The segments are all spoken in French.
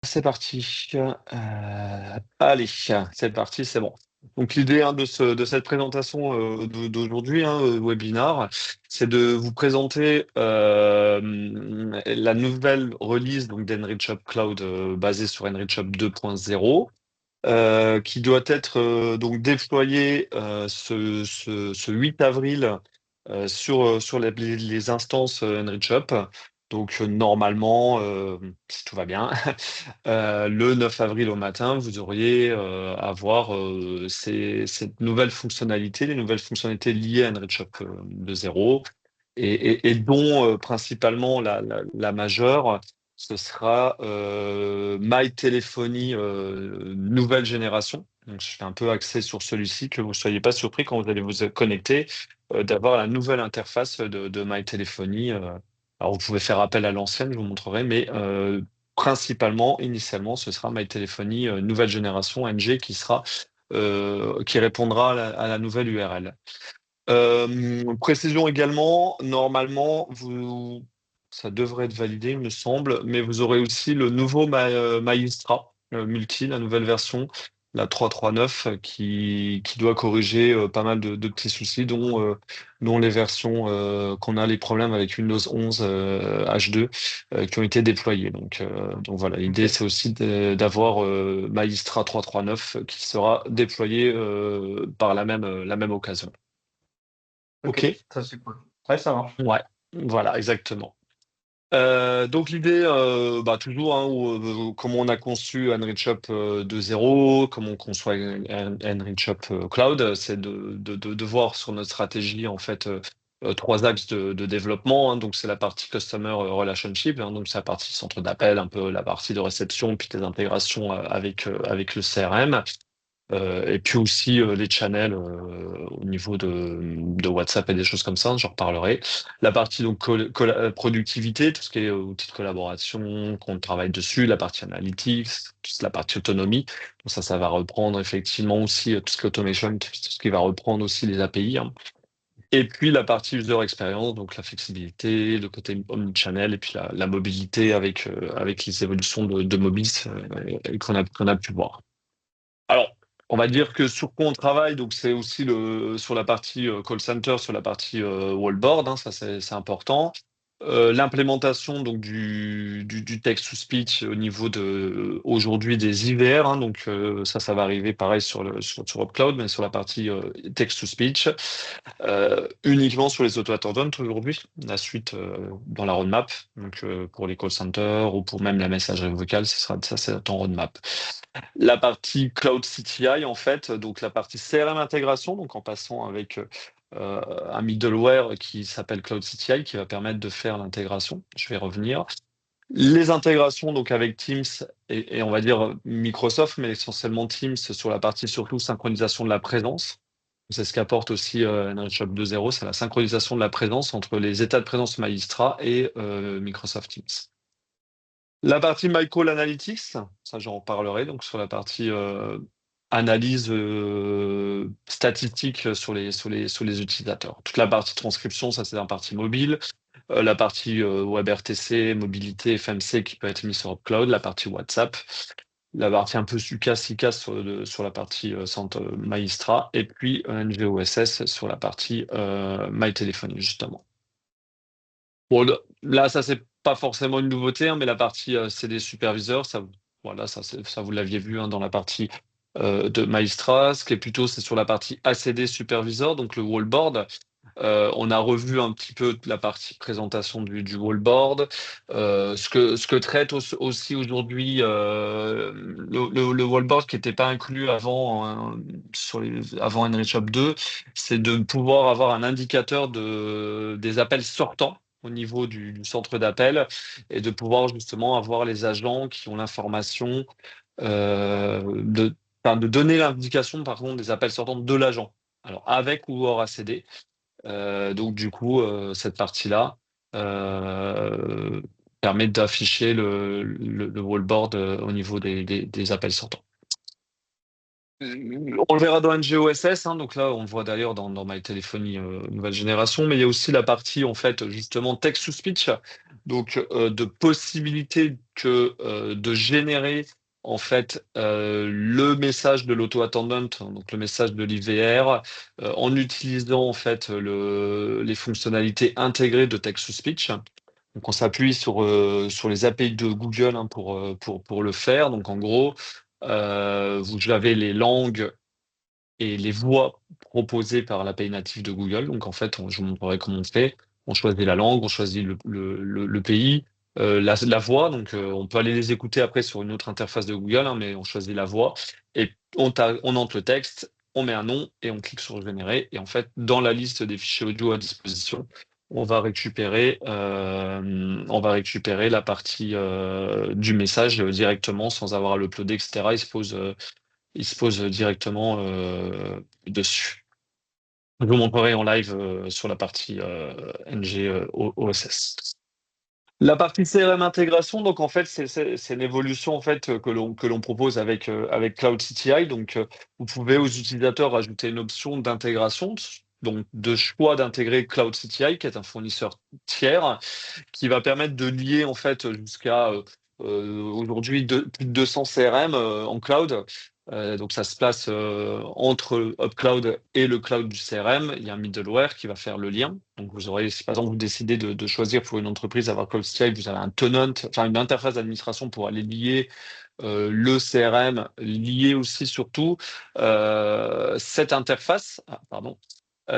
C'est parti. Allez, c'est parti, c'est bon. Donc l'idée de cette présentation d'aujourd'hui, webinar, c'est de vous présenter la nouvelle release donc d'EnrichUp Cloud basée sur EnrichUp 2.0, qui doit être donc déployée ce 8 avril sur les instances EnrichUp. Donc normalement, si tout va bien, le 9 avril au matin, vous auriez à voir cette nouvelle fonctionnalité, les nouvelles fonctionnalités liées à EnrichUp 2.0 et dont principalement la majeure, ce sera My Téléphonie nouvelle génération. Donc, je suis un peu axé sur celui-ci, que vous ne soyez pas surpris quand vous allez vous connecter, d'avoir la nouvelle interface de My Téléphonie. Alors, vous pouvez faire appel à l'ancienne, je vous montrerai, mais principalement, initialement, ce sera My Téléphonie nouvelle génération NG qui répondra à la nouvelle URL. Précision également, normalement, ça devrait être validé, il me semble, mais vous aurez aussi le nouveau Maïstra Multi, la nouvelle version, la 3.3.9, qui doit corriger pas mal de petits soucis, dont les versions qu'on a les problèmes avec Windows 11 H2 qui ont été déployés. Donc voilà, l'idée Ok, c'est aussi d'avoir Maïstra 3.3.9 qui sera déployé par la même occasion. ok, Ok, ça c'est cool. Ouais, ça marche. ouais, voilà, exactement. Donc l'idée, toujours, comment on a conçu EnrichUp 2.0, comment on conçoit EnrichUp Cloud, c'est de voir sur notre stratégie en fait trois axes de développement. Donc c'est la partie Customer Relationship, donc c'est la partie centre d'appel, un peu la partie de réception, puis des intégrations avec le CRM. Et puis aussi les channels au niveau de WhatsApp et des choses comme ça, j'en reparlerai. La partie donc productivité, tout ce qui est outils de collaboration, qu'on travaille dessus, la partie analytics, toute la partie autonomie. Donc ça va reprendre effectivement aussi tout ce qui est automation, tout ce qui va reprendre aussi les API, hein. Et puis la partie user experience, donc la flexibilité, le côté omnichannel et puis la mobilité avec les évolutions de mobile qu'on a pu voir. Alors, on va dire que sur quoi on travaille, donc c'est aussi sur la partie call center, sur la partie wallboard, hein, ça c'est important. L'implémentation donc du text to speech au niveau de aujourd'hui des IVR, hein, donc ça va arriver pareil sur Upcloud, mais sur la partie text to speech, uniquement sur les auto-attendants aujourd'hui, la suite dans la roadmap, donc pour les call centers ou pour même la messagerie vocale, ça c'est en roadmap. La partie Cloud CTI, en fait, donc la partie CRM intégration, donc en passant avec un middleware qui s'appelle Cloud CTI, qui va permettre de faire l'intégration. Je vais revenir. Les intégrations, donc avec Teams et on va dire Microsoft, mais essentiellement Teams sur la partie surtout synchronisation de la présence. C'est ce qu'apporte aussi EnrichUp 2.0, c'est la synchronisation de la présence entre les états de présence Magistra et Microsoft Teams. La partie Micro Analytics, ça j'en reparlerai, donc sur la partie analyse statistique sur les utilisateurs. Toute la partie transcription, ça c'est la partie mobile. La partie WebRTC, mobilité, FMC qui peut être mise sur Upcloud, la partie WhatsApp, la partie un peu SICAS sur la partie centre Maïstra, et puis NGOSS sur la partie MyTelephony, justement. Bon, là, ça, c'est pas forcément une nouveauté, hein, mais la partie CD superviseur, voilà, ça vous l'aviez vu hein, dans la partie de Maestra. Ce qui est plutôt, c'est sur la partie ACD supervisor, donc le wallboard. On a revu un petit peu la partie présentation du wallboard. Ce que traite aussi aujourd'hui le wallboard qui n'était pas inclus avant, hein, avant EnrichUp 2, c'est de pouvoir avoir un indicateur des appels sortants au niveau du centre d'appel et de pouvoir justement avoir les agents qui ont l'information de donner l'indication par contre des appels sortants de l'agent. Alors avec ou hors ACD. Donc du coup, cette partie-là euh, permet d'afficher le wallboard au niveau des appels sortants. On le verra dans NGOSS, hein, donc là on le voit d'ailleurs dans My Téléphonie nouvelle génération, mais il y a aussi la partie en fait justement text to speech, donc de possibilité de générer en fait le message de l'auto-attendant, donc le message de l'IVR, en utilisant en fait les fonctionnalités intégrées de text to speech. Donc on s'appuie sur les API de Google hein, pour le faire. Donc en gros, vous avez les langues et les voix proposées par l'API native de Google. Donc en fait, je vous montrerai comment on fait. On choisit la langue, on choisit le pays, la voix. Donc on peut aller les écouter après sur une autre interface de Google, hein, mais on choisit la voix et on entre le texte, on met un nom et on clique sur générer. Et en fait, dans la liste des fichiers audio à disposition, on va récupérer la partie du message directement sans avoir à l'uploader, etc. Il se pose directement dessus. Je vous montrerai en live sur la partie NG OSS. La partie CRM intégration, donc en fait, c'est une évolution en fait que l'on propose avec Cloud CTI. Donc, vous pouvez aux utilisateurs ajouter une option d'intégration, donc de choix d'intégrer Cloud CTI, qui est un fournisseur tiers, qui va permettre de lier en fait jusqu'à aujourd'hui plus de 200 CRM en cloud. Donc ça se place entre UpCloud et le cloud du CRM. Il y a un middleware qui va faire le lien. Donc vous aurez, si par exemple vous décidez de choisir pour une entreprise d'avoir Cloud CTI, vous avez un tenant, enfin une interface d'administration pour aller lier le CRM, lier aussi surtout cette interface, pardon,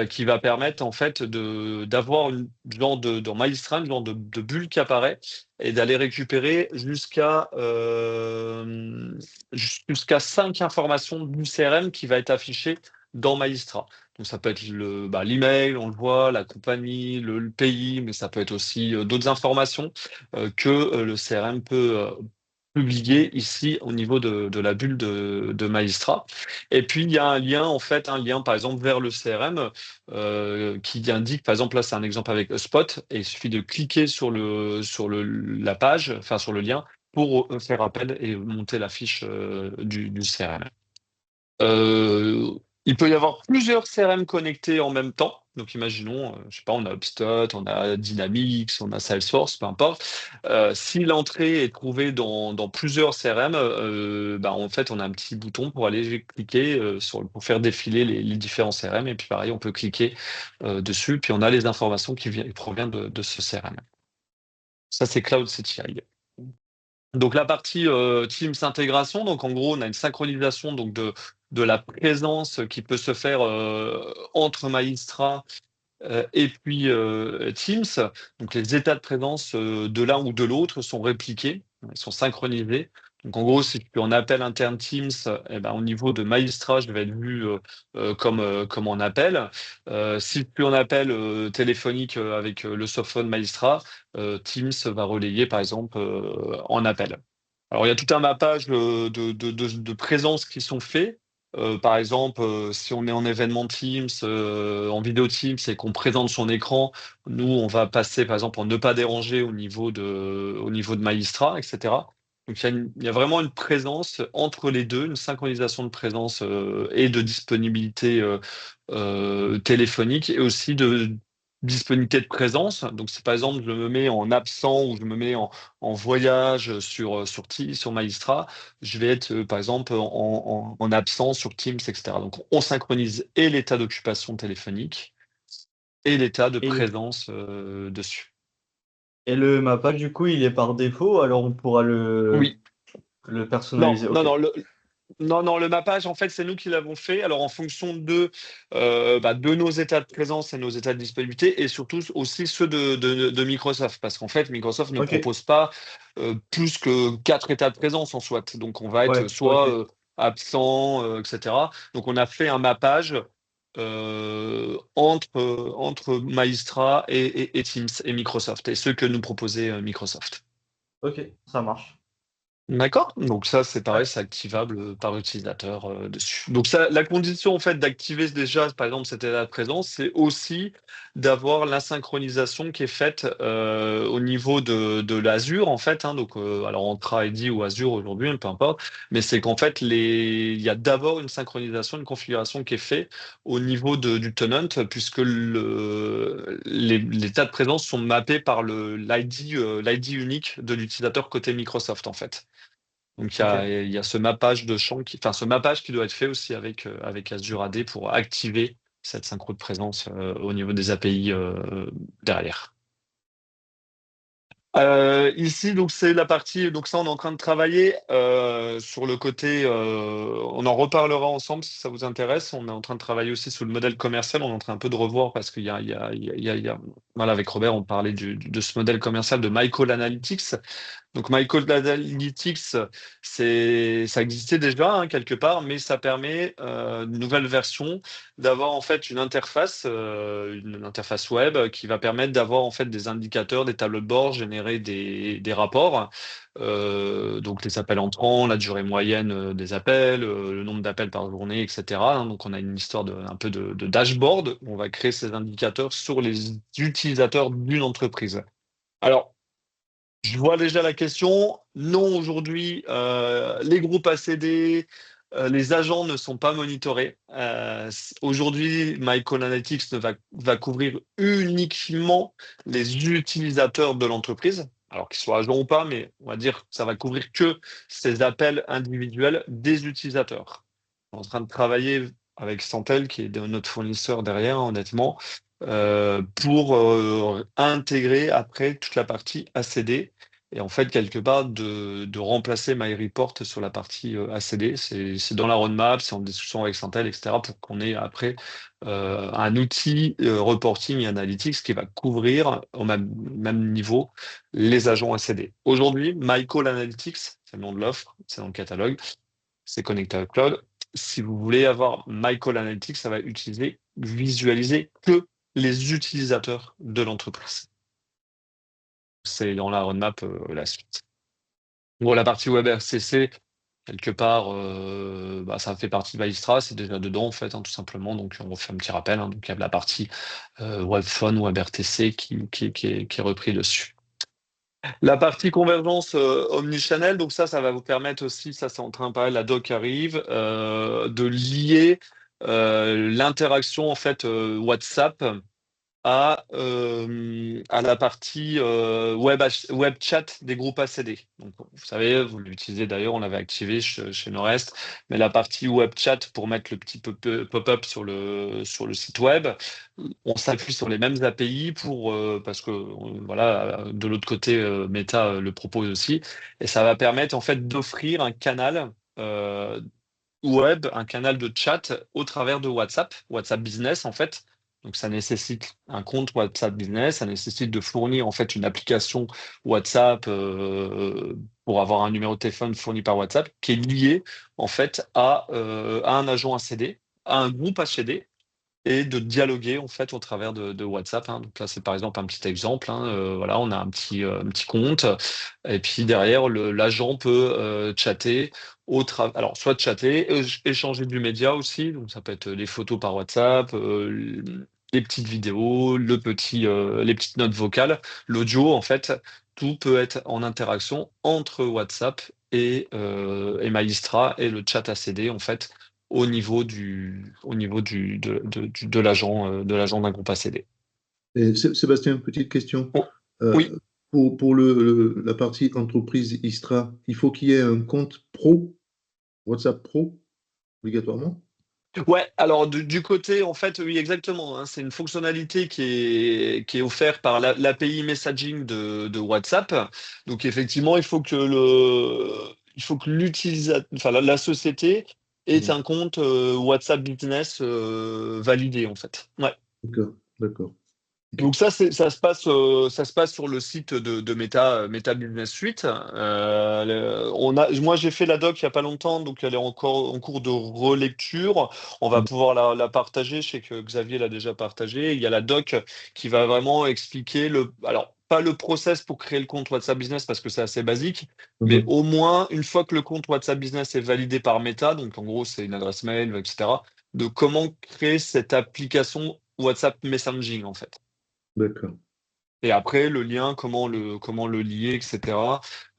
qui va permettre en fait d'avoir une genre dans Maïstra, une genre de bulle qui apparaît et d'aller récupérer jusqu'à 5 informations du CRM qui va être affiché dans Maïstra. Donc ça peut être l'email, on le voit, la compagnie, le pays, mais ça peut être aussi d'autres informations que le CRM peut publié ici au niveau de la bulle de Maïstra. Et puis il y a un lien, en fait, un lien par exemple vers le CRM qui indique, par exemple là c'est un exemple avec Spot, et il suffit de cliquer la page, enfin sur le lien, pour faire appel et monter la fiche du CRM. Euh, il peut y avoir plusieurs CRM connectés en même temps. Donc, imaginons, je sais pas, on a HubSpot, on a Dynamics, on a Salesforce, peu importe. Si l'entrée est trouvée dans plusieurs CRM, bah, en fait, on a un petit bouton pour aller cliquer pour faire défiler les différents CRM. Et puis, pareil, on peut cliquer dessus. Puis, on a les informations qui proviennent de ce CRM. Ça, c'est Cloud CTI. Donc la partie Teams intégration, donc en gros on a une synchronisation donc de la présence qui peut se faire entre Maïstra et puis Teams. Donc les états de présence de l'un ou de l'autre sont répliqués, ils sont synchronisés. Donc en gros, si je suis en appel interne Teams, eh ben, au niveau de Maïstra, je vais être vu comme en appel. Si je suis en appel téléphonique avec le softphone Maïstra, Teams va relayer par exemple en appel. Alors il y a tout un mappage de présences qui sont faits. Par exemple, si on est en événement Teams, en vidéo Teams et qu'on présente son écran, nous, on va passer par exemple en ne pas déranger au niveau de Maïstra, etc. Donc il y a vraiment une présence entre les deux, une synchronisation de présence et de disponibilité téléphonique et aussi de disponibilité de présence. Donc si par exemple je me mets en absent ou je me mets en voyage sur Maïstra, je vais être, par exemple, en absence sur Teams, etc. Donc, on synchronise et l'état d'occupation téléphonique et l'état de Et, présence dessus. et le mappage, du coup, il est par défaut, alors on pourra Oui. le Non, personnaliser. non, Ok. non. Non, le mappage, en fait, c'est nous qui l'avons fait. Alors, en fonction de nos états de présence et nos états de disponibilité, et surtout aussi ceux de Microsoft, parce qu'en fait, Microsoft ne Ok. propose pas plus que 4 états de présence en soit. Donc, on va être Ouais, ok. soit absent, etc. Donc, on a fait un mappage entre Maïstra et Teams et Microsoft, et ceux que nous proposait Microsoft. Ok, ça marche. D'accord. Donc ça, c'est Ouais. pareil, c'est activable par utilisateur dessus. Donc ça, la condition en fait d'activer déjà, par exemple, cet état de présence, c'est aussi d'avoir la synchronisation qui est faite au niveau de l'Azure en fait. Hein. Donc alors Entra ID ou Azure aujourd'hui, peu importe. Mais c'est qu'en fait il y a d'abord une synchronisation, une configuration qui est faite au niveau du tenant, puisque les états de présence sont mappés par l'ID unique de l'utilisateur côté Microsoft en fait. Donc Ok. il y a ce mappage de champ enfin ce mappage qui doit être fait aussi avec Azure AD pour activer cette synchro de présence au niveau des API derrière. Ici, donc c'est la partie, donc ça on est en train de travailler sur le côté, on en reparlera ensemble si ça vous intéresse. On est en train de travailler aussi sur le modèle commercial. On est en train un peu de revoir parce qu'il y a, il y a, il y a, il y a- il y a- voilà, avec Robert, on parlait de ce modèle commercial de Michael Analytics. Donc Michael Analytics, ça existait déjà hein, quelque part, mais ça permet une nouvelle version d'avoir en fait une interface web qui va permettre d'avoir en fait des indicateurs, des tableaux de bord, générer des rapports, donc les appels entrants, la durée moyenne des appels, le nombre d'appels par journée, etc. hein. Donc on a une histoire un peu de dashboard. Où on va créer ces indicateurs sur les utilisateurs d'une entreprise. Alors je vois déjà la question. Non, aujourd'hui, les groupes ACD, les agents ne sont pas monitorés. Aujourd'hui, MyCall Analytics va couvrir uniquement les utilisateurs de l'entreprise, alors qu'ils soient agents ou pas, mais on va dire que ça va couvrir que ces appels individuels des utilisateurs. On est en train de travailler avec Santel, qui est notre fournisseur derrière, honnêtement, pour intégrer après toute la partie ACD et en fait, quelque part, de remplacer MyReport sur la partie ACD. C'est dans la roadmap, c'est en discussion avec Santel, etc., pour qu'on ait après un outil reporting et analytics qui va couvrir au même niveau les agents ACD. Aujourd'hui, MyCall Analytics, c'est le nom de l'offre, c'est dans le catalogue, c'est connecté à cloud. Si vous voulez avoir MyCall Analytics, ça va visualiser que les utilisateurs de l'entreprise. C'est dans la roadmap la suite. Bon, la partie web RCC, quelque part, ça fait partie de Maïstra, c'est déjà dedans en fait, hein, tout simplement. Donc on refait un petit rappel. Hein. Donc il y a la partie Webphone, WebRTC qui est repris dessus. La partie convergence omnichannel, donc ça va vous permettre aussi, ça c'est en train de parler, la doc arrive, de lier l'interaction en fait WhatsApp à la partie web chat des groupes ACD. Donc, vous savez, vous l'utilisez d'ailleurs, on l'avait activé chez Nord-Est, mais la partie web chat pour mettre le petit pop-up sur le site web, on s'appuie sur les mêmes API parce que voilà, de l'autre côté, Meta le propose aussi, et ça va permettre en fait d'offrir un canal. Web, un canal de chat au travers de WhatsApp, WhatsApp Business en fait. Donc ça nécessite un compte WhatsApp Business, ça nécessite de fournir en fait une application WhatsApp pour avoir un numéro de téléphone fourni par WhatsApp qui est lié en fait à un agent ACD, à un groupe ACD et de dialoguer en fait au travers de WhatsApp. Hein. Donc là, c'est par exemple un petit exemple. Hein. Voilà, on a un petit compte et puis derrière, l'agent peut chatter alors soit chatter, échanger du média aussi. Donc ça peut être les photos par WhatsApp, les petites vidéos, les petites notes vocales, l'audio en fait. Tout peut être en interaction entre WhatsApp et Maïstra et le chat ACD en fait au niveau de l'agent d'un groupe ACD. Et Sébastien, petite question. Oh, oui, Euh, pour la partie entreprise Istra, il faut qu'il y ait un compte pro, WhatsApp Pro, obligatoirement? ouais, alors du côté, en fait, oui, exactement. Hein, c'est une fonctionnalité qui est offerte par l'API messaging de WhatsApp. Donc effectivement, il faut que l'utilisateur, enfin la société ait Mm. un compte WhatsApp Business validé, en fait. Ouais. D'accord, d'accord. Ok. Donc ça se passe sur le site de Meta Business Suite. Moi j'ai fait la doc il y a pas longtemps, donc elle est encore en cours de relecture. On va Mm. pouvoir la partager. Je sais que Xavier l'a déjà partagé. Il y a la doc qui va vraiment expliquer Alors pas le process pour créer le compte WhatsApp Business parce que c'est assez basique, mais Mhm. au moins, une fois que le compte WhatsApp Business est validé par Meta, donc en gros, c'est une adresse mail, etc., de comment créer cette application WhatsApp Messaging, en fait. D'accord. Et après, le lien, comment le lier, etc.,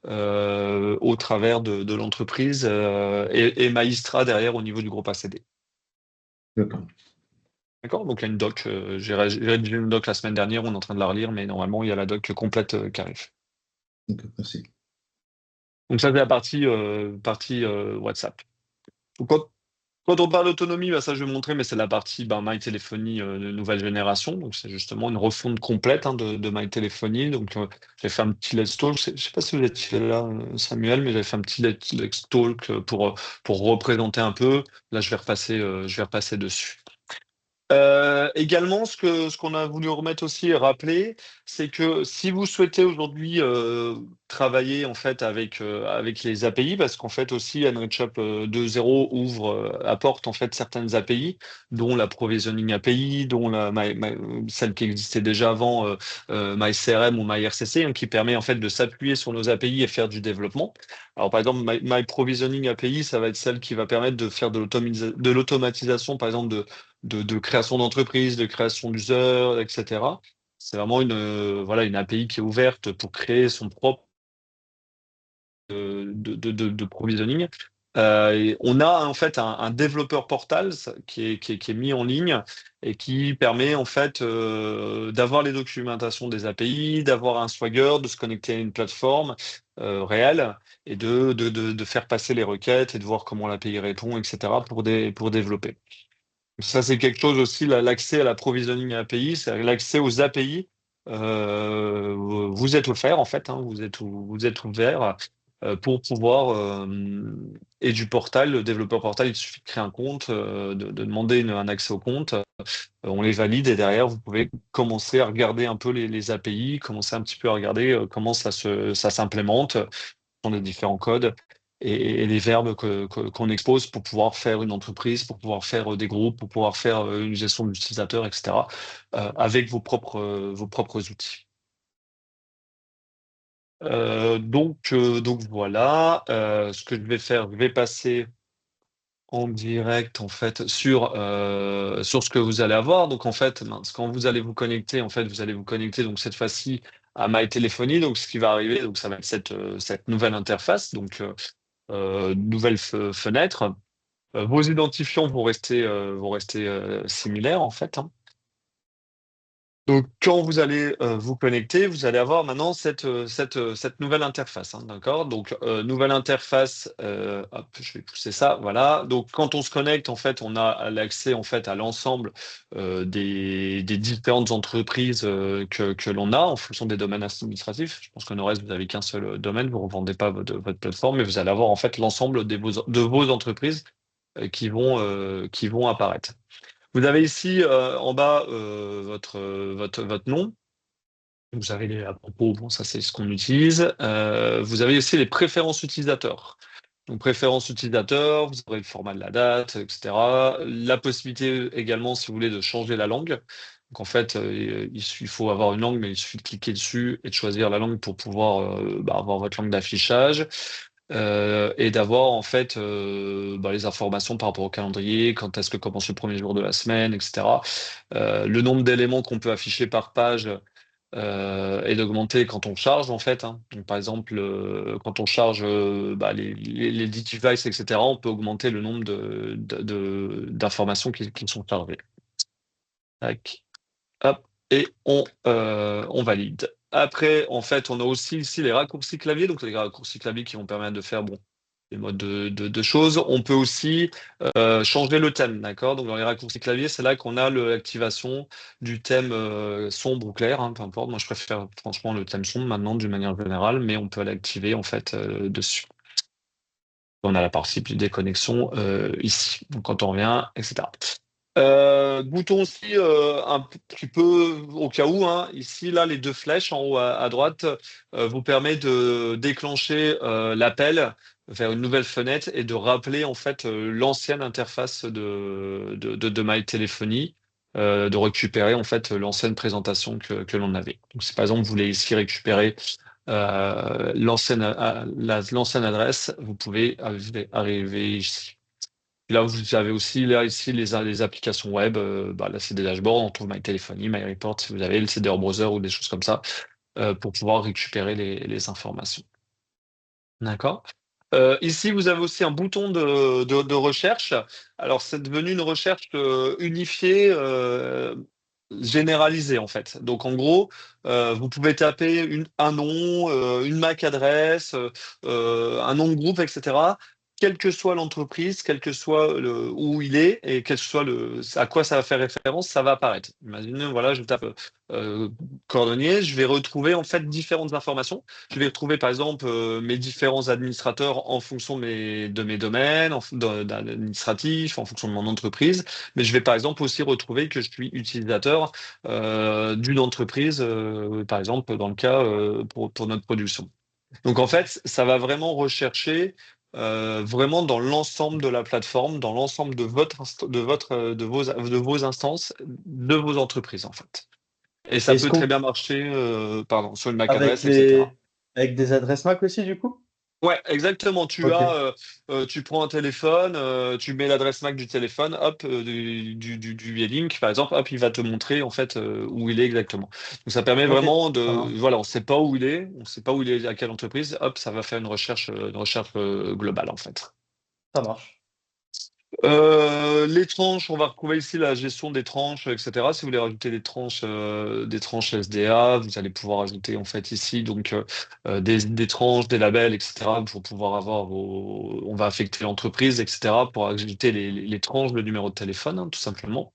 au travers de l'entreprise, et Maïstra derrière au niveau du groupe ACD. D'accord. D'accord? Donc, il y a une doc. J'ai rédigé une doc la semaine dernière, on est en train de la relire, mais normalement, il y a la doc complète qui arrive. D'accord. Merci. Donc, ça, c'est la partie WhatsApp. Donc, quand on parle d'autonomie, bah, ça je vais montrer, mais c'est la partie MyTéléphonie de nouvelle génération. Donc c'est justement une refonte complète de MyTéléphonie. Donc j'ai fait un petit let's talk. Je sais pas si vous êtes là, Samuel, mais j'ai fait un petit let's talk pour représenter un peu. Là, je vais repasser dessus. Également, ce qu'on a voulu remettre aussi et rappeler, c'est que si vous souhaitez aujourd'hui travailler en fait avec les API, parce qu'en fait aussi Enrichhub 2.0 apporte en fait certaines API, dont la provisioning API, dont celle qui existait déjà avant, MyCRM ou MyRCC, hein, qui permet en fait de s'appuyer sur nos API et faire du développement. Alors par exemple, My API, ça va être celle qui va permettre de faire de l'automatisation, par exemple de création d'entreprise, de création d'user, etc. C'est vraiment voilà, une API qui est ouverte pour créer son propre de provisioning. Et on a en fait un développeur portal qui est mis en ligne et qui permet en fait d'avoir les documentations des API, d'avoir un Swagger, de se connecter à une plateforme réelle et de faire passer les requêtes et de voir comment l'API répond, etc. pour développer. Ça, c'est quelque chose aussi, l'accès à la provisioning API, c'est l'accès aux API. Vous êtes offert, en fait, hein, vous êtes ouvert pour pouvoir, et du portal, le développeur portal, il suffit de créer un compte, de demander un accès au compte, on les valide et derrière, vous pouvez commencer à regarder un peu les API, commencer un petit peu à regarder comment ça s'implémente dans les différents codes et les verbes qu'on expose pour pouvoir faire une entreprise, pour pouvoir faire des groupes, pour pouvoir faire une gestion d'utilisateurs, etc., avec vos propres outils. Donc voilà, ce que je vais faire, je vais passer en direct en fait sur ce que vous allez avoir. Donc en fait, quand vous allez vous connecter, en fait, vous allez vous connecter donc cette fois-ci à MyTéléphonie. Donc ce qui va arriver, donc ça va être cette nouvelle interface. Donc nouvelle fenêtre. Vos identifiants vont rester similaires en fait, hein. Donc, quand vous allez vous connecter, vous allez avoir maintenant cette nouvelle interface, hein, d'accord? Donc, nouvelle interface, hop, je vais pousser ça, voilà. Donc, quand on se connecte, en fait, on a l'accès en fait à l'ensemble des différentes entreprises que l'on a en fonction des domaines administratifs. Je pense que le reste, vous n'avez qu'un seul domaine, vous ne revendez pas votre plateforme, mais vous allez avoir en fait l'ensemble de vos entreprises qui vont apparaître. Vous avez ici en bas votre nom. Vous avez à propos, bon, ça c'est ce qu'on utilise. Vous avez aussi les préférences utilisateurs. Donc préférences utilisateurs, vous aurez le format de la date, etc. La possibilité également, si vous voulez, de changer la langue. Donc en fait, il faut avoir une langue, mais il suffit de cliquer dessus et de choisir la langue pour pouvoir avoir votre langue d'affichage. Et d'avoir en fait les informations par rapport au calendrier, quand est-ce que commence le premier jour de la semaine, etc. Le nombre d'éléments qu'on peut afficher par page et d'augmenter quand on charge en fait, hein. Donc, par exemple, quand on charge les 10 devices, etc., on peut augmenter le nombre d'informations qui sont chargées. Tac. Hop, et on valide. Après, en fait, on a aussi ici les raccourcis clavier, donc les raccourcis clavier qui vont permettre de faire des modes de choses. On peut aussi changer le thème, d'accord? Donc dans les raccourcis clavier, c'est là qu'on a l'activation du thème sombre ou clair, hein, peu importe. Moi, je préfère franchement le thème sombre maintenant d'une manière générale, mais on peut l'activer en fait dessus. On a la partie des connexions ici. Donc quand on revient, etc. Bouton aussi un petit peu au cas où, hein, ici, là, les deux flèches en haut à droite vous permet de déclencher l'appel vers une nouvelle fenêtre et de rappeler en fait l'ancienne interface de MyTéléphonie de récupérer en fait l'ancienne présentation que l'on avait. Donc si par exemple vous voulez ici récupérer l'ancienne adresse, vous pouvez arriver ici. Là, vous avez aussi là ici les applications web. Là, c'est des dashboards. On trouve MyTelephony, MyReport, si vous avez le CDR Browser ou des choses comme ça, pour pouvoir récupérer les informations. D'accord? Ici, vous avez aussi un bouton de recherche. Alors, c'est devenu une recherche unifiée, généralisée, en fait. Donc, en gros, vous pouvez taper un nom, une MAC adresse, un nom de groupe, etc. Quelle que soit l'entreprise, quel que soit où il est et quel que soit à quoi ça va faire référence, ça va apparaître. Imaginez, voilà, je tape euh, cordonnier, je vais retrouver en fait différentes informations. Je vais retrouver par exemple mes différents administrateurs en fonction de mes domaines, d'administratifs, en fonction de mon entreprise. Mais je vais par exemple aussi retrouver que je suis utilisateur d'une entreprise, par exemple dans le cas pour notre production. Donc en fait, ça va vraiment rechercher vraiment dans l'ensemble de la plateforme, dans l'ensemble de vos instances, de vos entreprises en fait. Et ça Est-ce peut très qu'on bien marcher, pardon, sur une MAC avec adresse, etc. des adresses MAC aussi du coup? Ouais, exactement. Tu Ok. as, tu prends un téléphone, tu mets l'adresse MAC du téléphone, hop, du link, par exemple, hop, il va te montrer en fait où il est exactement. Donc ça permet Ok, vraiment ça voilà, marche. on sait pas où il est, on sait pas où il est, à quelle entreprise, hop, ça va faire une recherche globale en fait. Ça marche. Les tranches, on va retrouver ici la gestion des tranches, etc. Si vous voulez rajouter des tranches SDA, vous allez pouvoir ajouter en fait ici donc des tranches, des labels, etc. Pour pouvoir on va affecter l'entreprise, etc. Pour ajouter les tranches de numéro de téléphone, hein, tout simplement.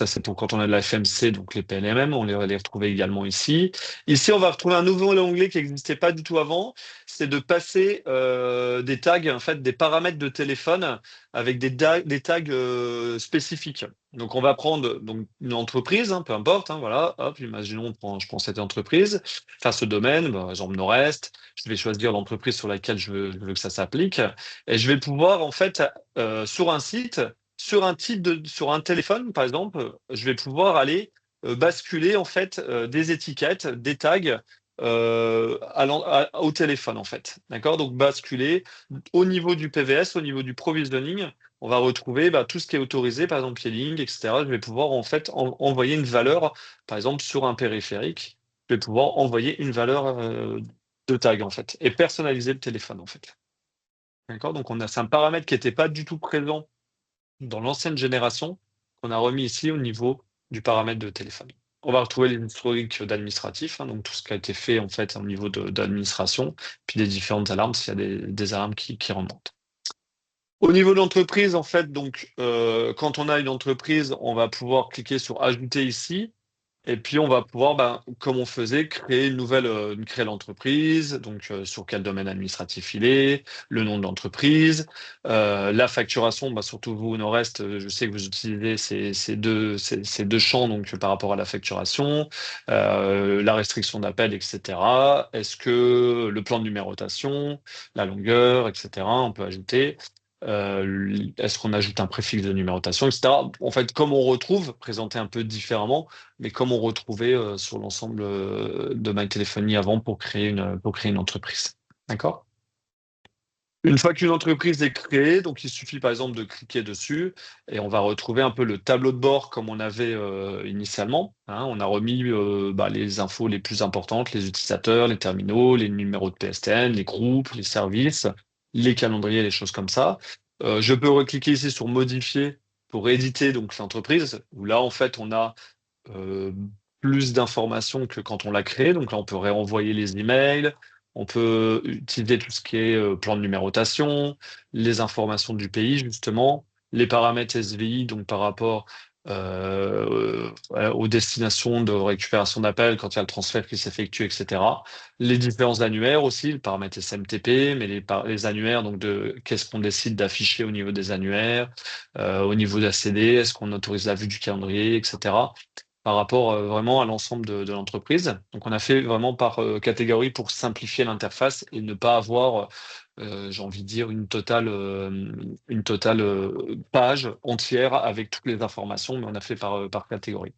Ça, c'est pour quand on a de la FMC, donc les PNMM, on les retrouver également ici. Ici, on va retrouver un nouveau onglet qui n'existait pas du tout avant, c'est de passer des tags, en fait, des paramètres de téléphone avec des tags spécifiques. Donc, on va prendre donc, une entreprise, hein, peu importe, hein, voilà, hop, imaginons, je prends cette entreprise, enfin ce domaine, par exemple Nord-Est, je vais choisir l'entreprise sur laquelle je veux que ça s'applique, et je vais pouvoir, en fait, sur un site, sur un téléphone, par exemple, je vais pouvoir aller basculer en fait des étiquettes, des tags au téléphone en fait. D'accord? Donc basculer au niveau du PVS, au niveau du provisioning, on va retrouver tout ce qui est autorisé, par exemple Peeling, etc. Je vais pouvoir en fait envoyer une valeur, par exemple sur un périphérique, je vais pouvoir envoyer une valeur de tag en fait et personnaliser le téléphone en fait. D'accord? Donc c'est un paramètre qui n'était pas du tout présent dans l'ancienne génération qu'on a remis ici au niveau du paramètre de téléphone. On va retrouver les historiques d'administratif, hein, donc tout ce qui a été fait en fait au niveau d'administration, puis des différentes alarmes s'il y a des alarmes qui remontent. Au niveau de l'entreprise, en fait, donc quand on a une entreprise, on va pouvoir cliquer sur Ajouter ici. Et puis on va pouvoir, comme on faisait, créer l'entreprise, donc sur quel domaine administratif il est, le nom de l'entreprise, la facturation, surtout vous, Nord-Est, je sais que vous utilisez ces deux champs donc par rapport à la facturation, la restriction d'appel, etc. Est-ce que le plan de numérotation, la longueur, etc. On peut ajouter. Est-ce qu'on ajoute un préfixe de numérotation, etc. En fait, comme on retrouve, présenté un peu différemment, mais comme on retrouvait sur l'ensemble de MyTelephony avant pour créer une entreprise. D'accord? Une fois qu'une entreprise est créée, donc il suffit par exemple de cliquer dessus et on va retrouver un peu le tableau de bord comme on avait initialement, hein. On a remis les infos les plus importantes, les utilisateurs, les terminaux, les numéros de PSTN, les groupes, les services, les calendriers, les choses comme ça. Je peux recliquer ici sur modifier pour éditer donc l'entreprise, où là en fait on a euh, plus d'informations que quand on l'a créé. Donc là, on peut réenvoyer les emails, on peut utiliser tout ce qui est plan de numérotation, les informations du pays, justement, les paramètres SVI, donc par rapport aux destinations de récupération d'appels quand il y a le transfert qui s'effectue, etc. Les différents annuaires aussi, le paramètre SMTP, mais les annuaires, donc de qu'est-ce qu'on décide d'afficher au niveau des annuaires, au niveau de la CD, est-ce qu'on autorise la vue du calendrier, etc. par rapport vraiment à l'ensemble de l'entreprise. Donc, on a fait vraiment par catégorie pour simplifier l'interface et ne pas avoir, j'ai envie de dire, une totale page entière avec toutes les informations, mais on a fait par catégorie.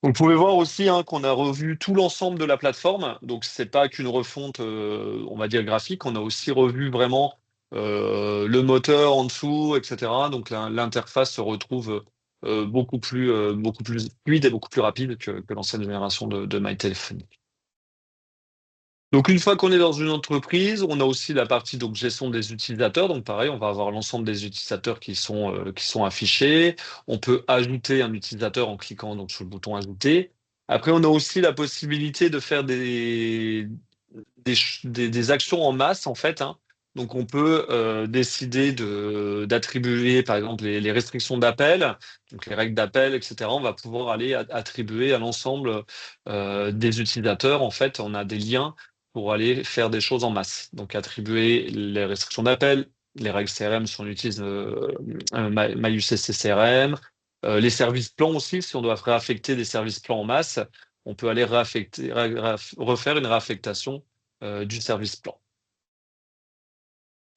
Vous pouvez voir aussi hein, qu'on a revu tout l'ensemble de la plateforme. Donc, c'est pas qu'une refonte, on va dire, graphique. On a aussi revu vraiment le moteur en dessous, etc. Donc, l'interface se retrouve beaucoup plus fluide et beaucoup plus rapide que l'ancienne génération de MyTelephony. Donc, une fois qu'on est dans une entreprise, on a aussi la partie donc, gestion des utilisateurs. Donc, pareil, on va avoir l'ensemble des utilisateurs qui sont affichés. On peut ajouter un utilisateur en cliquant donc, sur le bouton Ajouter. Après, on a aussi la possibilité de faire des actions en masse, en fait. Hein. Donc, on peut décider d'attribuer, par exemple, les restrictions d'appel, donc les règles d'appel, etc. On va pouvoir aller attribuer à l'ensemble des utilisateurs. En fait, on a des liens pour aller faire des choses en masse. Donc, attribuer les restrictions d'appel, les règles CRM si on utilise MyUCC CRM, les services plans aussi, si on doit réaffecter des services plans en masse, on peut aller refaire une réaffectation du service plan.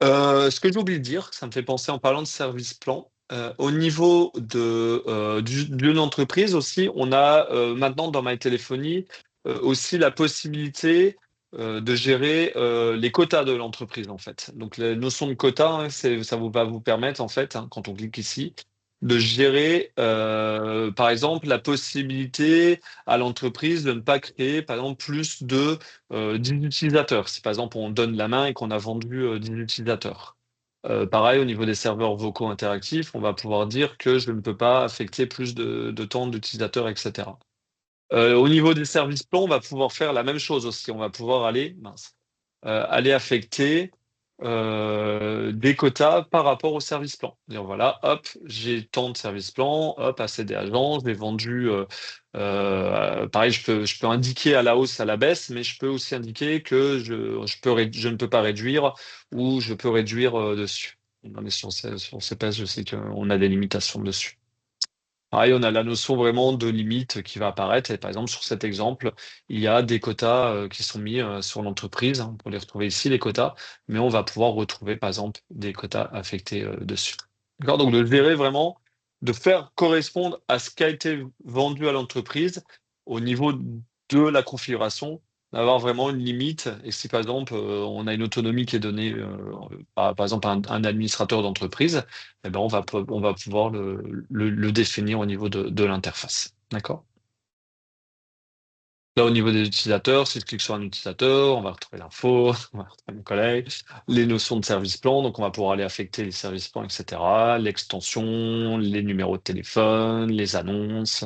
Ce que j'ai oublié de dire, ça me fait penser en parlant de service plan, au niveau d'une entreprise aussi, on a maintenant dans MyTelephony aussi la possibilité de gérer les quotas de l'entreprise en fait. Donc la notion de quota, hein, ça va vous permettre en fait, hein, quand on clique ici, de gérer par exemple la possibilité à l'entreprise de ne pas créer par exemple plus de 10 utilisateurs. Si par exemple on donne la main et qu'on a vendu 10 utilisateurs. Pareil, au niveau des serveurs vocaux interactifs, on va pouvoir dire que je ne peux pas affecter plus de temps d'utilisateurs, etc. Au niveau des services plans, on va pouvoir faire la même chose aussi. On va pouvoir aller affecter des quotas par rapport au service plan. Dire voilà, hop, j'ai tant de services plans, hop, assez des agents, j'ai vendu. Pareil, je peux indiquer à la hausse, à la baisse, mais je peux aussi indiquer que je ne peux pas réduire ou je peux réduire dessus. On est sur ces pages, je sais qu'on a des limitations dessus. Pareil, on a la notion vraiment de limite qui va apparaître. Et par exemple, sur cet exemple, il y a des quotas qui sont mis sur l'entreprise. Hein, pour les retrouver ici, les quotas. Mais on va pouvoir retrouver, par exemple, des quotas affectés dessus. D'accord? Donc, de gérer vraiment, de faire correspondre à ce qui a été vendu à l'entreprise au niveau de la configuration, d'avoir vraiment une limite. Et si, par exemple, on a une autonomie qui est donnée, par exemple, à un administrateur d'entreprise, eh ben, on va pouvoir le définir au niveau de l'interface. D'accord? Là, au niveau des utilisateurs, si je clique sur un utilisateur, on va retrouver l'info, on va retrouver mon collègue, les notions de service plan, donc on va pouvoir aller affecter les services plans, etc., l'extension, les numéros de téléphone, les annonces.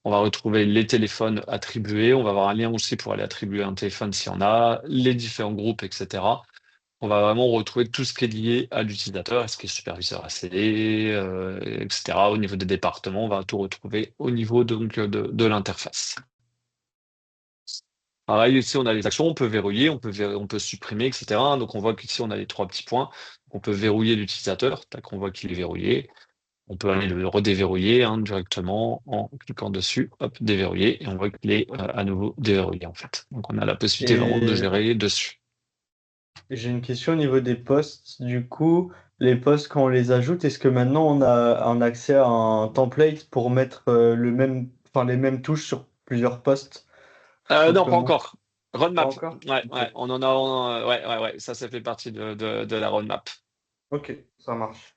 On va retrouver les téléphones attribués, on va avoir un lien aussi pour aller attribuer un téléphone s'il y en a, les différents groupes, etc. On va vraiment retrouver tout ce qui est lié à l'utilisateur, est-ce qu'il est superviseur ACD, etc. Au niveau des départements, on va tout retrouver au niveau donc, de l'interface. Pareil, ici, on a les actions, on peut verrouiller, on peut supprimer, etc. Donc, on voit qu'ici, on a les trois petits points. On peut verrouiller l'utilisateur, tac, on voit qu'il est verrouillé. On peut aller le redéverrouiller hein, directement en cliquant dessus, hop, déverrouiller, et on voit qu'il est à nouveau déverrouillé, en fait. Donc, on a la possibilité vraiment de Et gérer dessus. j'ai une question au niveau des posts. Du coup, les posts, quand on les ajoute, est-ce que maintenant on a un accès à un template pour mettre les mêmes touches sur plusieurs posts? Ou Non, pas comment? encore. Pas Roadmap. encore? Ouais, Ok. ouais, ouais, ça fait partie de la roadmap. Ok, ça marche.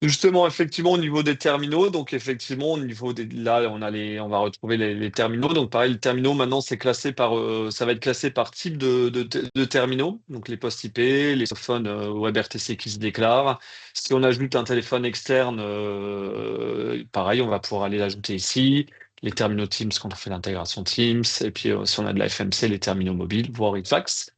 Justement, effectivement, au niveau des terminaux, donc effectivement, au niveau là, on va retrouver les terminaux. Donc, pareil, les terminaux, maintenant, ça va être classé par type de terminaux. Donc, les postes IP, les smartphones WebRTC qui se déclarent. Si on ajoute un téléphone externe, pareil, on va pouvoir aller l'ajouter ici. Les terminaux Teams quand on fait l'intégration Teams. Et puis, si on a de la FMC, les terminaux mobiles, voire XFAX.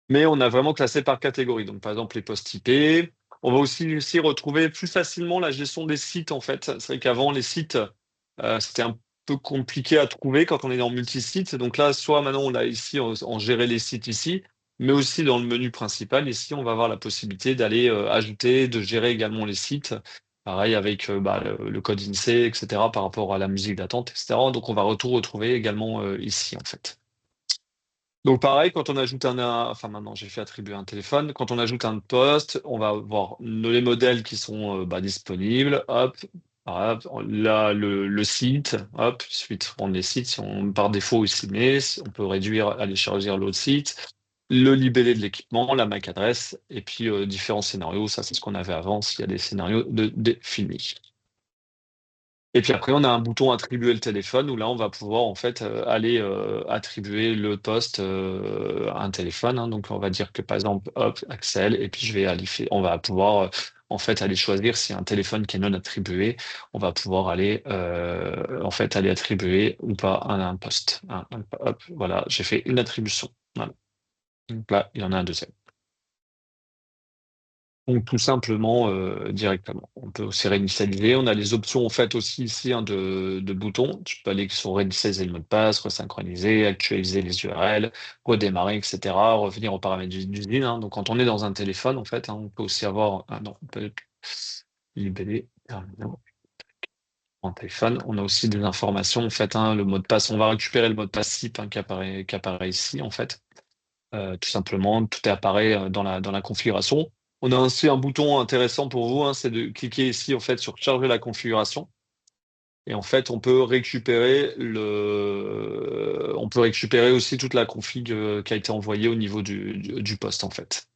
Mais on a vraiment classé par catégorie. Donc, par exemple, les postes IP. On va aussi retrouver plus facilement la gestion des sites, en fait. C'est vrai qu'avant, les sites, c'était un peu compliqué à trouver quand on est en multi-site. Donc là, soit maintenant, on a ici, en gérer les sites ici, mais aussi dans le menu principal, ici, on va avoir la possibilité d'aller ajouter, de gérer également les sites pareil avec le code INSEE, etc., par rapport à la musique d'attente, etc. Donc, on va tout retrouver également ici, en fait. Donc, pareil, quand on ajoute enfin, maintenant, j'ai fait attribuer un téléphone. Quand on ajoute un poste, on va voir les modèles qui sont disponibles. Hop, hop, là, le site. Hop, ensuite, on prend les sites. Si on, par défaut, ici, mais on peut réduire, aller choisir l'autre site. Le libellé de l'équipement, la MAC adresse, et puis différents scénarios. Ça, c'est ce qu'on avait avant, s'il y a des scénarios définis. Et puis après, on a un bouton attribuer le téléphone où là, on va pouvoir en fait aller attribuer le poste à un téléphone, hein. Donc, on va dire que par exemple, hop, Axel, et puis je vais aller on va pouvoir en fait aller choisir s'il y a un téléphone qui est non attribué. On va pouvoir aller en fait aller attribuer ou pas à un poste. Hop, voilà, j'ai fait une attribution. Voilà. Donc là, il y en a un deuxième. Donc tout simplement directement. On peut aussi réinitialiser. On a les options en fait aussi ici hein, de boutons. Tu peux aller sur réinitialiser le mot de passe, resynchroniser, actualiser les URL, redémarrer, etc. Revenir aux paramètres d'usine. Hein. Donc quand on est dans un téléphone, en fait, hein, on peut aussi avoir. Ah non, on peut libeller. En téléphone, on a aussi des informations. En fait, hein, le mot de passe, on va récupérer le mot de passe SIP hein, qui apparaît ici, en fait. Tout simplement, tout est apparaît dans la configuration. On a aussi un bouton intéressant pour vous, hein, c'est de cliquer ici en fait sur charger la configuration. Et en fait, on peut récupérer aussi toute la config qui a été envoyée au niveau du poste en fait.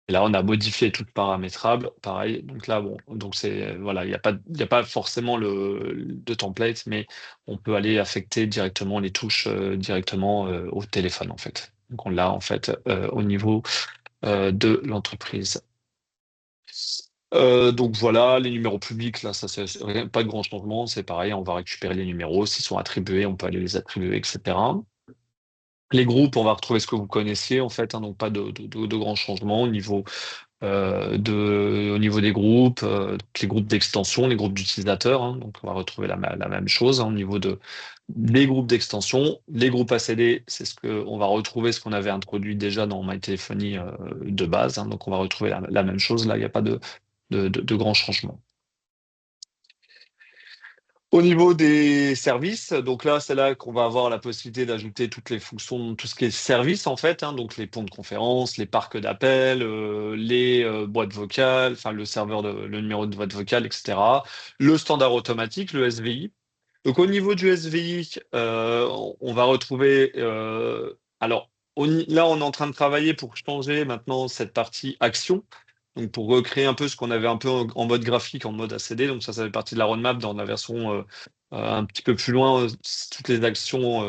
Et là, on a modifié tout paramétrable, pareil. Donc là, bon, donc c'est voilà, il n'y a pas forcément de template, mais on peut aller affecter directement les touches directement au téléphone en fait. Donc on l'a en fait au niveau de l'entreprise. Donc voilà, les numéros publics, là, ça c'est pas de grand changement, c'est pareil, on va récupérer les numéros, s'ils sont attribués, on peut aller les attribuer, etc. Les groupes, on va retrouver ce que vous connaissiez en fait, hein, donc pas de grands changements au niveau des groupes, donc les groupes d'extension, les groupes d'utilisateurs, hein, donc on va retrouver la même chose hein, au niveau des groupes d'extension. Les groupes ACD, c'est on va retrouver ce qu'on avait introduit déjà dans MyTelephony de base, hein, donc on va retrouver la même chose, là il n'y a pas de grands changements. Au niveau des services, donc là, c'est là qu'on va avoir la possibilité d'ajouter toutes les fonctions, tout ce qui est service en fait, hein, donc les ponts de conférence, les parcs d'appel, les boîtes vocales, enfin le numéro de boîte vocale, etc. Le standard automatique, le SVI. Donc au niveau du SVI, on va retrouver, alors là, on est en train de travailler pour changer maintenant cette partie action. Donc pour recréer un peu ce qu'on avait un peu en mode graphique, en mode ACD, donc ça fait partie de la roadmap dans la version un petit peu plus loin, toutes les actions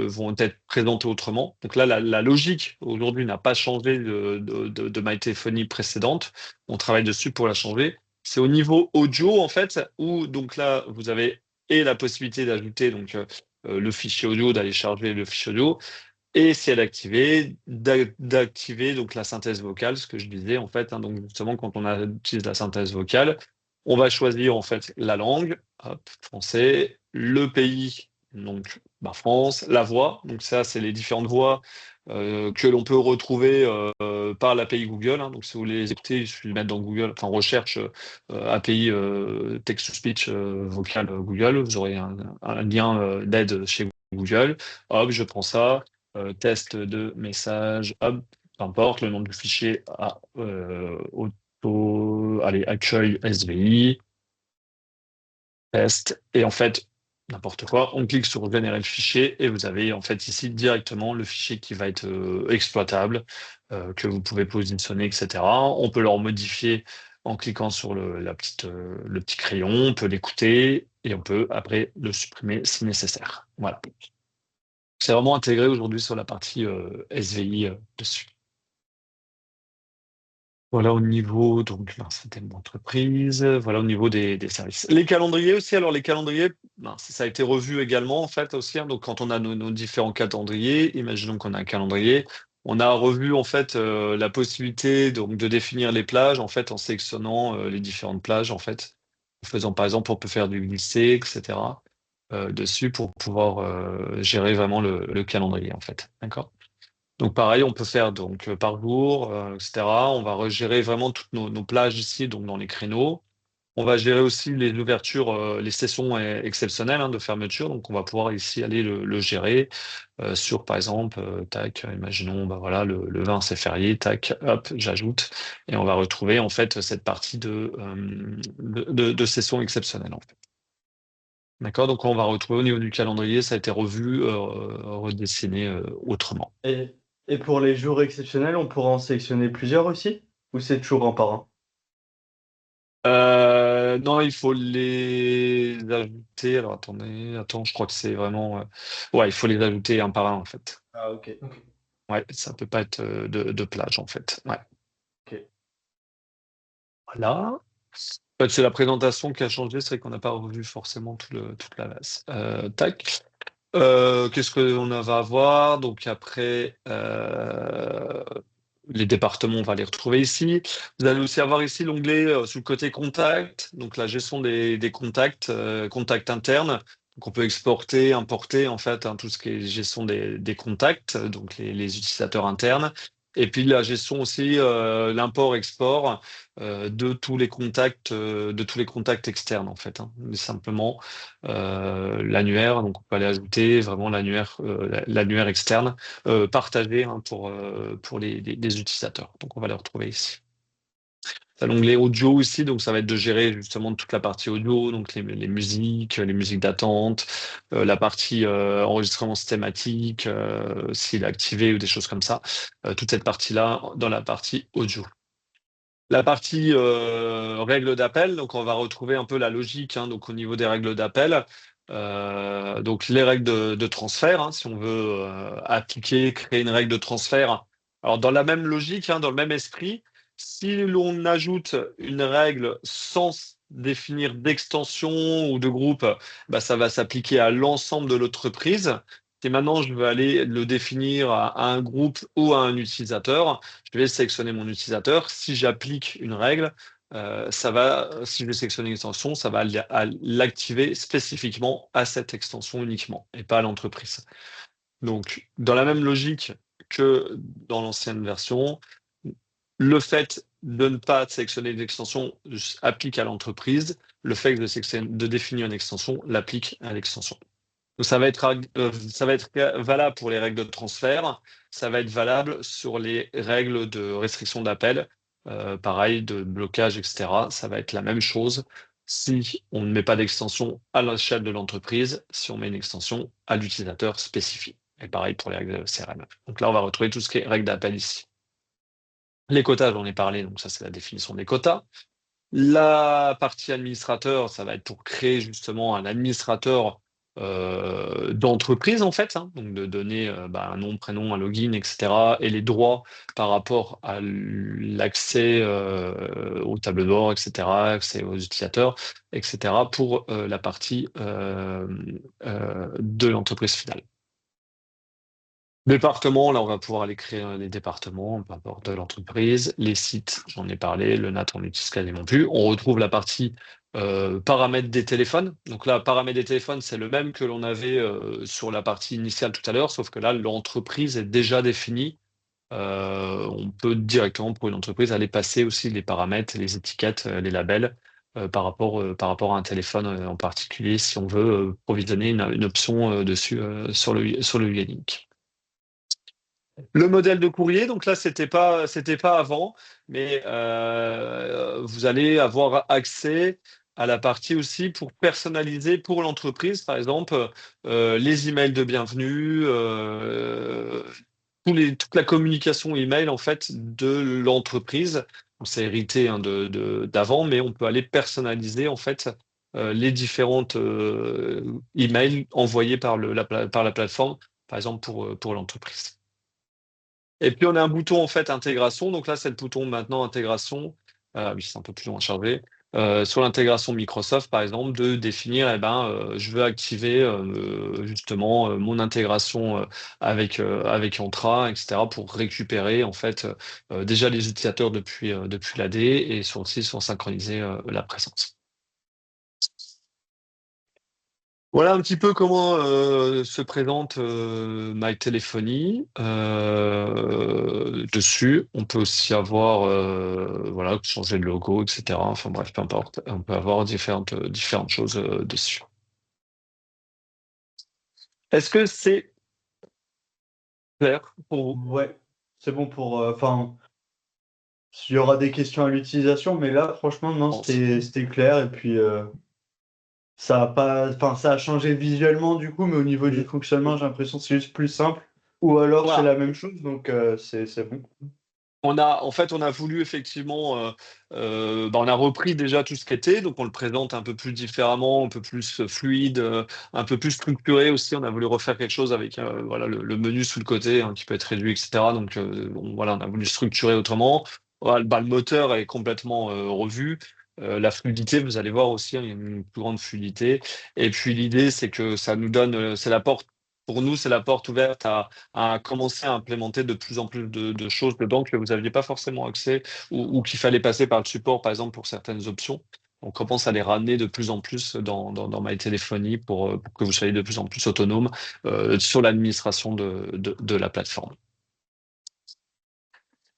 vont être présentées autrement. Donc là, la logique aujourd'hui n'a pas changé de MyTelephony précédente. On travaille dessus pour la changer. C'est au niveau audio en fait, où donc là, vous avez la possibilité d'ajouter donc le fichier audio, d'aller charger le fichier audio, et si elle est activée, d'activer donc la synthèse vocale, ce que je disais en fait. Hein, donc justement, quand on utilise la synthèse vocale, on va choisir en fait la langue, hop, français, le pays, donc France, la voix. Donc ça, c'est les différentes voix que l'on peut retrouver par l'API Google. Hein. Donc si vous voulez les écouter, il suffit de mettre dans Google, enfin recherche API text-to-speech vocal Google. Vous aurez un lien d'aide chez Google. Hop, je prends ça. Test de message, hop, peu importe, le nom du fichier à allez, accueil SVI, test, et en fait, n'importe quoi, on clique sur générer le fichier et vous avez en fait ici directement le fichier qui va être exploitable, que vous pouvez positionner, etc. On peut le modifier en cliquant sur le petit crayon, on peut l'écouter et on peut après le supprimer si nécessaire. Voilà. C'est vraiment intégré aujourd'hui sur la partie SVI dessus. Voilà au niveau, donc ben, c'était mon entreprise, voilà au niveau des services. Les calendriers aussi, alors les calendriers, ben, ça a été revu également en fait aussi, hein. Donc quand on a nos différents calendriers, imaginons qu'on a un calendrier, on a revu en fait la possibilité donc, de définir les plages en fait en sélectionnant les différentes plages en fait, en faisant par exemple on peut faire du glisser, etc. Dessus pour pouvoir gérer vraiment le calendrier en fait, d'accord? Donc pareil, on peut faire donc par jour, etc. On va regérer vraiment toutes nos plages ici, donc dans les créneaux. On va gérer aussi les ouvertures, les sessions exceptionnelles de fermeture. Donc on va pouvoir ici aller le gérer sur, par exemple, tac, imaginons, bah voilà, le 20 c'est férié, tac, hop, j'ajoute, et on va retrouver en fait cette partie de session exceptionnelle en fait. D'accord? Donc on va retrouver au niveau du calendrier, ça a été revu, redessiné autrement. Et pour les jours exceptionnels, on pourra en sélectionner plusieurs aussi? Ou c'est toujours un par un? Non, il faut les ajouter. Alors attends, je crois que c'est vraiment. Ouais, il faut les ajouter un par un en fait. Ah, ok. Ouais, ça peut pas être de plage en fait. Ouais. Ok. Voilà. En fait, c'est la présentation qui a changé, c'est vrai qu'on n'a pas revu forcément toute la base. Tac. Qu'est-ce qu'on va avoir? Donc après, les départements, on va les retrouver ici. Vous allez aussi avoir ici l'onglet sur le côté contact, donc la gestion des contacts, contacts internes. Donc on peut exporter, importer en fait tout ce qui est gestion des contacts, donc les utilisateurs internes. Et puis la gestion aussi, l'import-export de tous les contacts externes en fait. Mais simplement l'annuaire, donc on peut aller ajouter vraiment l'annuaire externe partagé pour les utilisateurs. Donc on va les retrouver ici. T'as l'onglet audio ici, donc ça va être de gérer justement toute la partie audio, donc les musiques d'attente, la partie enregistrement systématique, s'il est activé ou des choses comme ça. Toute cette partie-là dans la partie audio. La partie règles d'appel, donc on va retrouver un peu la logique donc au niveau des règles d'appel. Donc les règles de transfert, si on veut appliquer, créer une règle de transfert. Alors dans la même logique, dans le même esprit, si l'on ajoute une règle sans définir d'extension ou de groupe, bah, ça va s'appliquer à l'ensemble de l'entreprise. Et maintenant, je veux aller le définir à un groupe ou à un utilisateur. Je vais sélectionner mon utilisateur. Si j'applique une règle, si je vais sélectionner une extension, ça va l'activer spécifiquement à cette extension uniquement et pas à l'entreprise. Donc, dans la même logique que dans l'ancienne version, le fait de ne pas sélectionner l'extension applique à l'entreprise. Le fait de définir une extension l'applique à l'extension. Donc ça va être valable pour les règles de transfert, ça va être valable sur les règles de restriction d'appel, pareil, de blocage, etc. Ça va être la même chose si on ne met pas d'extension à l'échelle de l'entreprise, si on met une extension à l'utilisateur spécifique. Et pareil pour les règles de CRM. Donc là, on va retrouver tout ce qui est règles d'appel ici. Les quotas, j'en ai parlé, donc ça c'est la définition des quotas. La partie administrateur, ça va être pour créer justement un administrateur d'entreprise en fait, donc de donner un nom, prénom, un login, etc. et les droits par rapport à l'accès au tableau de bord, etc., accès aux utilisateurs, etc. pour la partie de l'entreprise finale. Département, là, on va pouvoir aller créer les départements, peu importe de l'entreprise. Les sites, j'en ai parlé. Le NAT, on n'utilise quasiment plus. On retrouve la partie paramètres des téléphones. Donc là, paramètres des téléphones, c'est le même que l'on avait sur la partie initiale tout à l'heure, sauf que là, l'entreprise est déjà définie. On peut directement, pour une entreprise, aller passer aussi les paramètres, les étiquettes, les labels par rapport à un téléphone en particulier, si on veut provisionner une option dessus sur le Ulink. Le modèle de courrier, donc là, c'était pas avant, mais vous allez avoir accès à la partie aussi pour personnaliser pour l'entreprise, par exemple, les emails de bienvenue, toute la communication email en fait de l'entreprise. C'est hérité d'avant, mais on peut aller personnaliser en fait les différentes emails envoyés par par la plateforme, par exemple pour l'entreprise. Et puis on a un bouton en fait intégration. Donc là, c'est le bouton maintenant intégration. Oui, c'est un peu plus long à charger. Sur l'intégration Microsoft, par exemple, de définir, je veux activer justement mon intégration avec Entra, etc., pour récupérer en fait déjà les utilisateurs depuis l'AD et aussi sur synchroniser la présence. Voilà un petit peu comment se présente MyTelephony. Dessus, on peut aussi avoir voilà, changer le logo, etc. Enfin bref, peu importe. On peut avoir différentes choses dessus. Est-ce que c'est clair pour vous? Ouais, c'est bon pour. Enfin, il y aura des questions à l'utilisation, mais là, franchement, non, Bon, c'était clair. Et puis, ça a pas. Enfin, ça a changé visuellement du coup, mais au niveau du mm. fonctionnement, j'ai l'impression que c'est juste plus simple. Ou alors c'est Voilà. la même chose, donc c'est bon. En fait, on a voulu effectivement, on a repris déjà tout ce qui était, donc on le présente un peu plus différemment, un peu plus fluide, un peu plus structuré aussi. On a voulu refaire quelque chose avec voilà, le menu sous le côté hein, qui peut être réduit, etc. Donc voilà, on a voulu structurer autrement. Voilà, le moteur est complètement revu. La fluidité, vous allez voir aussi, hein, il y a une plus grande fluidité. Et puis l'idée, c'est que ça nous donne, c'est la porte, pour nous, c'est la porte ouverte à commencer à implémenter de plus en plus de choses dedans que vous n'aviez pas forcément accès ou qu'il fallait passer par le support, par exemple, pour certaines options. On commence à les ramener de plus en plus dans MyTelephony pour que vous soyez de plus en plus autonome sur l'administration de la plateforme.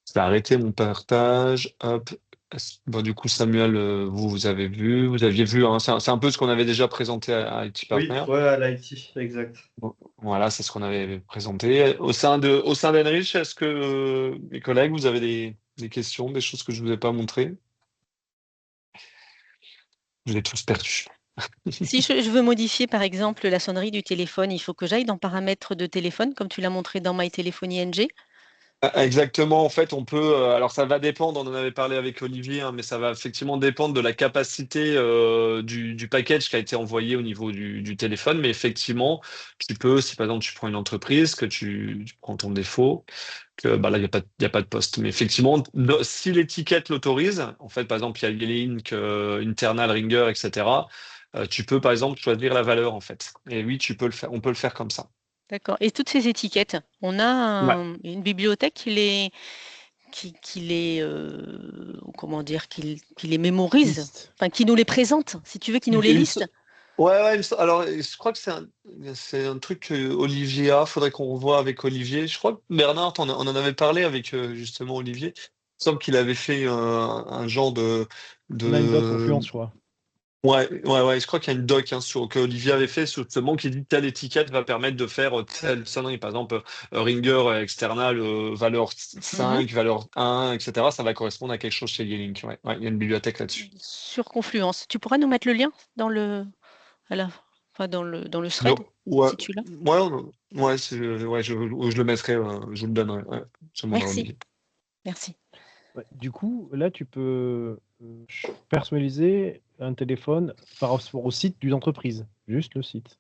Je vais arrêter mon partage. Hop. Bon, du coup, Samuel, vous avez vu, vous aviez vu, hein, c'est un peu ce qu'on avait déjà présenté à IT Oui, Partner. ouais, à l'IT, exact. Bon, voilà, c'est ce qu'on avait présenté. Au sein d'Enrich, est-ce que mes collègues, vous avez des questions, des choses que je ne vous ai pas montrées? Je vous ai tous perdus. Si je veux modifier, par exemple, la sonnerie du téléphone, il faut que j'aille dans paramètres de téléphone, comme tu l'as montré dans MyTelephony NG. Exactement, en fait, on peut. Alors, ça va dépendre, on en avait parlé avec Olivier, hein, mais ça va effectivement dépendre de la capacité du package qui a été envoyé au niveau du téléphone. Mais effectivement, tu peux, si par exemple tu prends une entreprise, que tu prends ton défaut, que bah là, il y a pas de poste. Mais effectivement, si l'étiquette l'autorise, en fait, par exemple, il y a Link, Internal, Ringer, etc., tu peux, par exemple, choisir la valeur, en fait. Et oui, tu peux le faire, on peut le faire comme ça. D'accord. Et toutes ces étiquettes, on a Ouais. une bibliothèque qui les, comment dire, qui les mémorise, Liste. enfin, qui nous les présente, si tu veux, qui nous les Il me liste. Ouais, ouais, alors je crois que c'est un truc que Olivier a, faudrait qu'on revoie avec Olivier. Je crois que Bernard, on en avait parlé avec justement Olivier. Il me semble qu'il avait fait un genre On a une doc de... Confluence, je crois. Ouais, ouais, ouais, je crois qu'il y a une doc hein, que Olivier avait fait justement qui dit telle étiquette va permettre de faire telle sonnerie. Par exemple, Ringer external, valeur Mhm. 5, valeur 1, etc. Ça va correspondre à quelque chose chez Yealink. Ouais, ouais, il y a une bibliothèque là-dessus. Sur Confluence. Tu pourras nous mettre le lien dans à la- enfin, dans le thread, Non, ouais, si tu l'as. ouais, ouais, ouais, je le mettrai, je vous le donnerai. Ouais, je demanderai à Merci. Olivier. Merci. Ouais, du coup, là, tu peux personnaliser un téléphone par rapport au site d'une entreprise. Juste le site.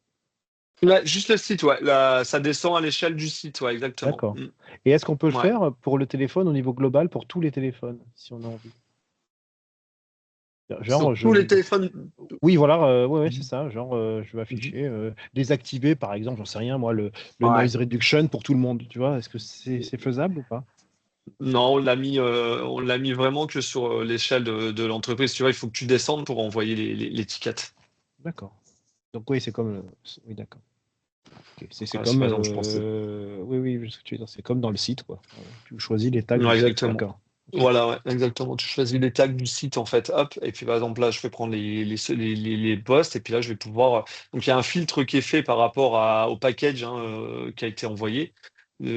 Là, juste le site, ouais. Là, ça descend à l'échelle du site, ouais, exactement. D'accord. Et est-ce qu'on peut le Ouais. faire pour le téléphone au niveau global, pour tous les téléphones, si on a envie? Genre, Sur tous les téléphones. Oui, voilà, ouais, c'est ça. Genre, je vais afficher, désactiver, par exemple, j'en sais rien, moi, le Ouais. noise reduction pour tout le monde, tu vois? Est-ce que c'est faisable ou pas? Non, on l'a mis vraiment que sur l'échelle de l'entreprise. Tu vois, il faut que tu descendes pour envoyer l'étiquette. D'accord. Donc oui, c'est comme, oui, d'accord. Ok. C'est Ouais, c'est comme, par exemple, je pensais. oui, oui, je sais ce que tu veux dire. C'est comme dans le site, quoi. Tu choisis les tags du Ouais, site. exactement. D'accord. Ok. Voilà, ouais, exactement. Tu choisis les tags du site, en fait, hop, et puis par exemple, là, je vais prendre les posts, et puis là, je vais pouvoir. Donc, il y a un filtre qui est fait par rapport au package hein, qui a été envoyé. Vous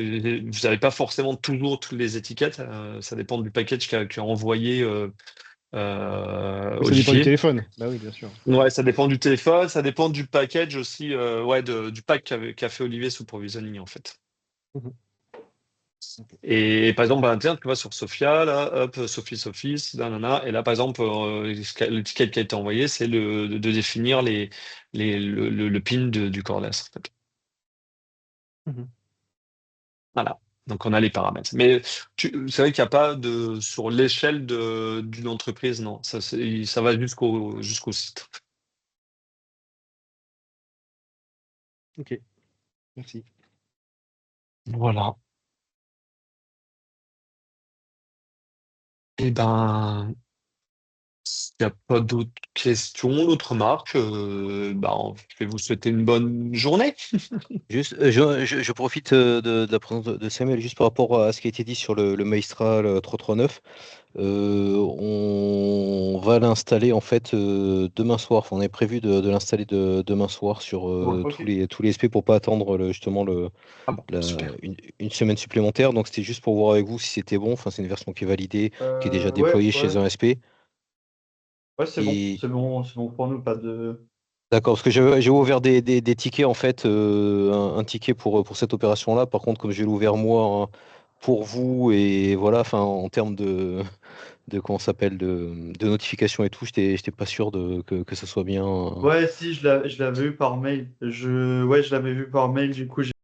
n'avez pas forcément toujours toutes les étiquettes, ça dépend du package qu'a envoyé Oui, ça dépend du Olivier. téléphone. Bah oui, bien sûr. Ouais, ça dépend du téléphone, ça dépend du package aussi, ouais, du pack qu'a fait Olivier sous provisioning, en fait. Mhm. Ok. Et par exemple, à l'interne, tu vois, sur Sophia, là, hop, Office, nanana, et là, par exemple, l'étiquette qui a été envoyée, c'est de définir le pin du cordless, en fait. Mhm. Voilà. Donc, on a les paramètres. Mais c'est vrai qu'il n'y a pas sur l'échelle d'une entreprise, non. Ça va jusqu'au site. Ok. Merci. Voilà. Et ben, S'il n'y a pas d'autres questions, d'autres remarques, je vais vous souhaiter une bonne journée. Juste, je profite de la présence de Samuel juste par rapport à ce qui a été dit sur le Maestral 339. On va l'installer en fait demain soir. Enfin, on est prévu de l'installer demain soir sur Ok. tous les SP pour pas attendre justement Ah bon, super. une semaine supplémentaire. Donc c'était juste pour voir avec vous si c'était bon. Enfin, c'est une version qui est validée, qui est déjà Ouais, déployée chez ouais. un SP. Ouais, c'est bon. Et C'est bon pour nous, pas de. d'accord, parce que j'ai ouvert des tickets en fait, un ticket pour cette opération-là. Par contre, comme j'ai ouvert moi hein, pour vous et voilà, enfin en termes de comment ça s'appelle de notification et tout, j'étais pas sûr que ça soit bien. Ouais, si, je l'avais eu par mail. Ouais, je l'avais vu par mail, du coup,